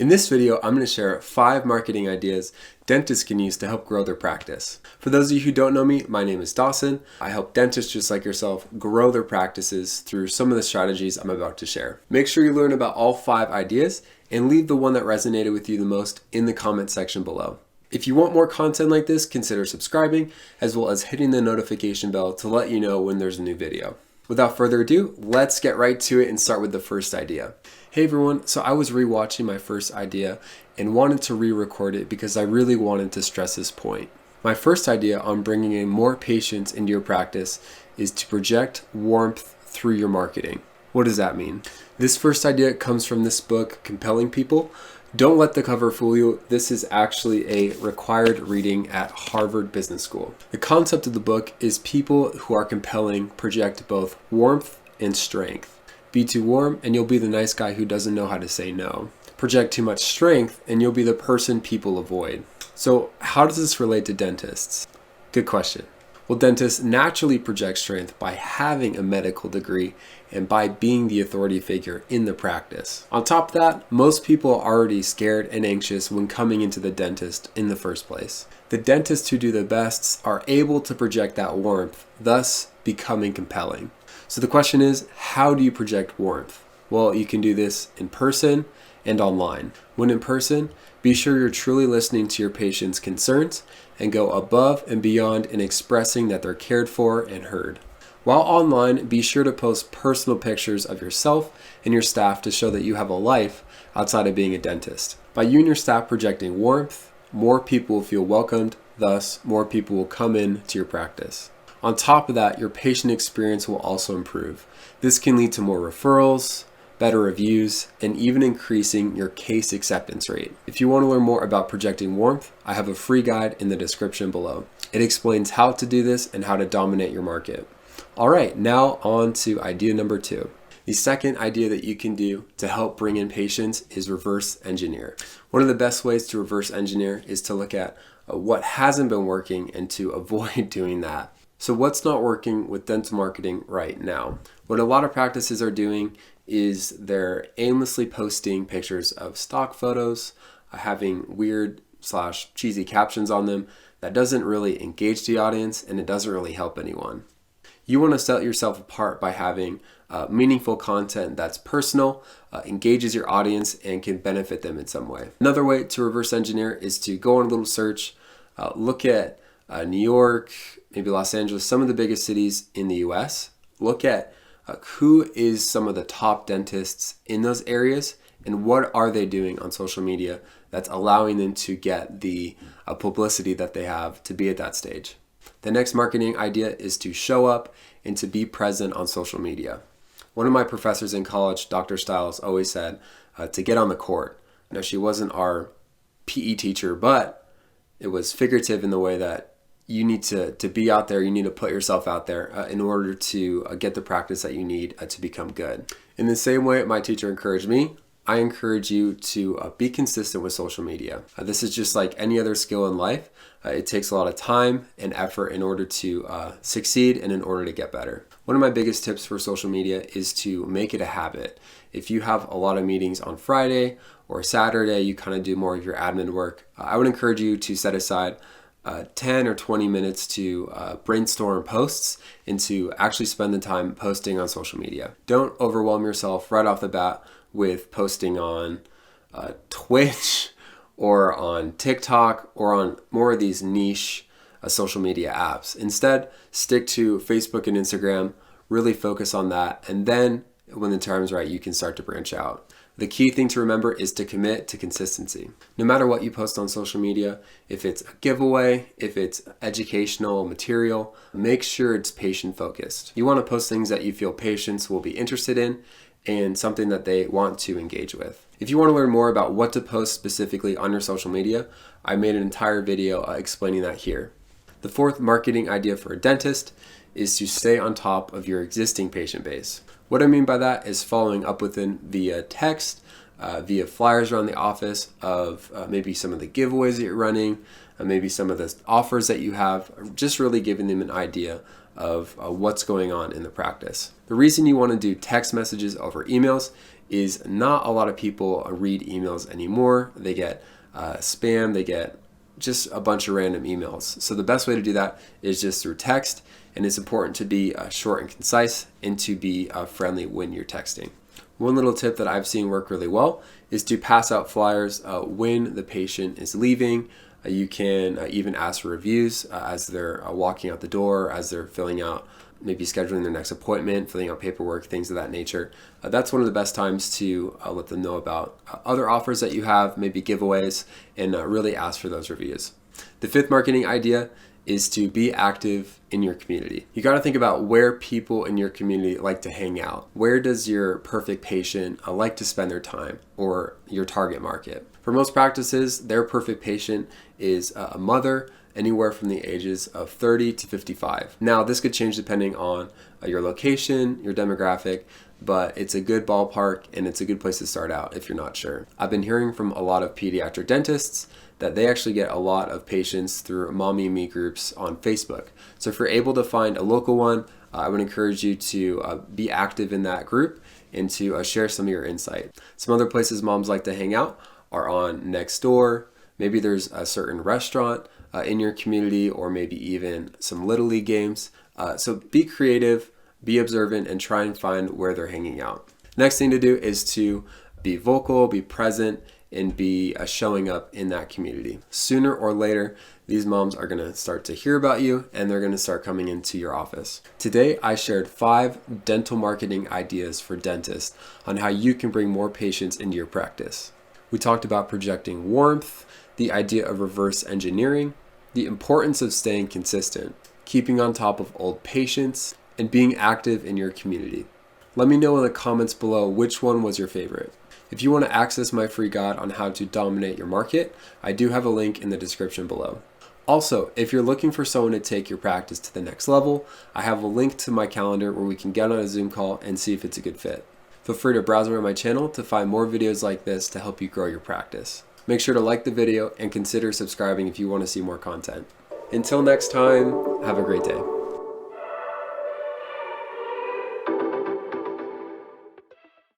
In this video, I'm going to share 5 marketing ideas dentists can use to help grow their practice. For those of you who don't know me, my name is Dawson. I help dentists just like yourself grow their practices through some of the strategies I'm about to share. Make sure you learn about all 5 ideas and leave the one that resonated with you the most in the comment section below. If you want more content like this, consider subscribing as well as hitting the notification bell to let you know when there's a new video. Without further ado, let's get right to it and start with the first idea. Hey everyone, so I was rewatching my first idea and wanted to re-record it because I really wanted to stress this point. My first idea on bringing in more patients into your practice is to project warmth through your marketing. What does that mean? This first idea comes from this book, Compelling People. Don't let the cover fool you. This is actually a required reading at Harvard Business School. The concept of the book is people who are compelling project both warmth and strength. Be too warm and you'll be the nice guy who doesn't know how to say no. Project too much strength and you'll be the person people avoid. So how does this relate to dentists? Good question. Well, dentists naturally project strength by having a medical degree and by being the authority figure in the practice. On top of that, most people are already scared and anxious when coming into the dentist in the first place. The dentists who do the best are able to project that warmth, thus becoming compelling. So the question is, how do you project warmth? Well, you can do this in person and online. When in person, be sure you're truly listening to your patient's concerns and go above and beyond in expressing that they're cared for and heard. While online, be sure to post personal pictures of yourself and your staff to show that you have a life outside of being a dentist. By you and your staff projecting warmth, more people will feel welcomed, thus more people will come in to your practice. On top of that, your patient experience will also improve. This can lead to more referrals, better reviews, and even increasing your case acceptance rate. If you want to learn more about projecting warmth, I have a free guide in the description below. It explains how to do this and how to dominate your market. All right, now on to idea number 2. The second idea that you can do to help bring in patients is reverse engineer. One of the best ways to reverse engineer is to look at what hasn't been working and to avoid doing that. So what's not working with dental marketing right now? What a lot of practices are doing is they're aimlessly posting pictures of stock photos, having weird/cheesy captions on them that doesn't really engage the audience and it doesn't really help anyone. You want to set yourself apart by having meaningful content that's personal, engages your audience, and can benefit them in some way. Another way to reverse engineer is to go on a little search, look at New York, maybe Los Angeles, some of the biggest cities in the US. Look at who is some of the top dentists in those areas and what are they doing on social media that's allowing them to get the publicity that they have to be at that stage. The next marketing idea is to show up and to be present on social media. One of my professors in college, Dr. Stiles, always said to get on the court. Now, she wasn't our PE teacher, but it was figurative in the way that you need to be out there, you need to put yourself out there in order to get the practice that you need to become good. In the same way my teacher encouraged me, I encourage you to be consistent with social media. This is just like any other skill in life. It takes a lot of time and effort in order to succeed and in order to get better. One of my biggest tips for social media is to make it a habit. If you have a lot of meetings on Friday or Saturday, you kind of do more of your admin work, I would encourage you to set aside 10 or 20 minutes to brainstorm posts and to actually spend the time posting on social media. Don't overwhelm yourself right off the bat with posting on Twitch or on TikTok or on more of these niche social media apps. Instead, stick to Facebook and Instagram, really focus on that, and then when the time's right, you can start to branch out. The key thing to remember is to commit to consistency. No matter what you post on social media, if it's a giveaway, if it's educational material, make sure it's patient focused. You want to post things that you feel patients will be interested in and something that they want to engage with. If you want to learn more about what to post specifically on your social media, I made an entire video explaining that here. The fourth marketing idea for a dentist is to stay on top of your existing patient base. What I mean by that is following up with them via text, via flyers around the office of maybe some of the giveaways that you're running, maybe some of the offers that you have, just really giving them an idea of what's going on in the practice. The reason you want to do text messages over emails is not a lot of people read emails anymore. They get spam, they get just a bunch of random emails. So the best way to do that is just through text, and it's important to be short and concise and to be friendly when you're texting. One little tip that I've seen work really well is to pass out flyers when the patient is leaving. You can even ask for reviews as they're walking out the door, as they're filling out, maybe scheduling their next appointment, filling out paperwork, things of that nature. That's one of the best times to let them know about other offers that you have, maybe giveaways, and really ask for those reviews. The fifth marketing idea is to be active in your community. You got to think about where people in your community like to hang out. Where does your perfect patient like to spend their time, or your target market? For most practices, their perfect patient is a mother anywhere from the ages of 30 to 55. Now, this could change depending on your location, your demographic, but it's a good ballpark and it's a good place to start out if you're not sure. I've been hearing from a lot of pediatric dentists that they actually get a lot of patients through Mommy and Me groups on Facebook. So if you're able to find a local one, I would encourage you to be active in that group and to share some of your insight. Some other places moms like to hang out are on Nextdoor. Maybe there's a certain restaurant in your community, or maybe even some Little League games. So be creative, be observant, and try and find where they're hanging out. Next thing to do is to be vocal, be present, and be showing up in that community. Sooner or later, these moms are gonna start to hear about you and they're gonna start coming into your office. Today, I shared 5 dental marketing ideas for dentists on how you can bring more patients into your practice. We talked about projecting warmth, the idea of reverse engineering, the importance of staying consistent, keeping on top of old patients, and being active in your community. Let me know in the comments below which one was your favorite. If you want to access my free guide on how to dominate your market, I do have a link in the description below. Also, if you're looking for someone to take your practice to the next level, I have a link to my calendar where we can get on a Zoom call and see if it's a good fit. Feel free to browse around my channel to find more videos like this to help you grow your practice. Make sure to like the video and consider subscribing if you want to see more content. Until next time, have a great day.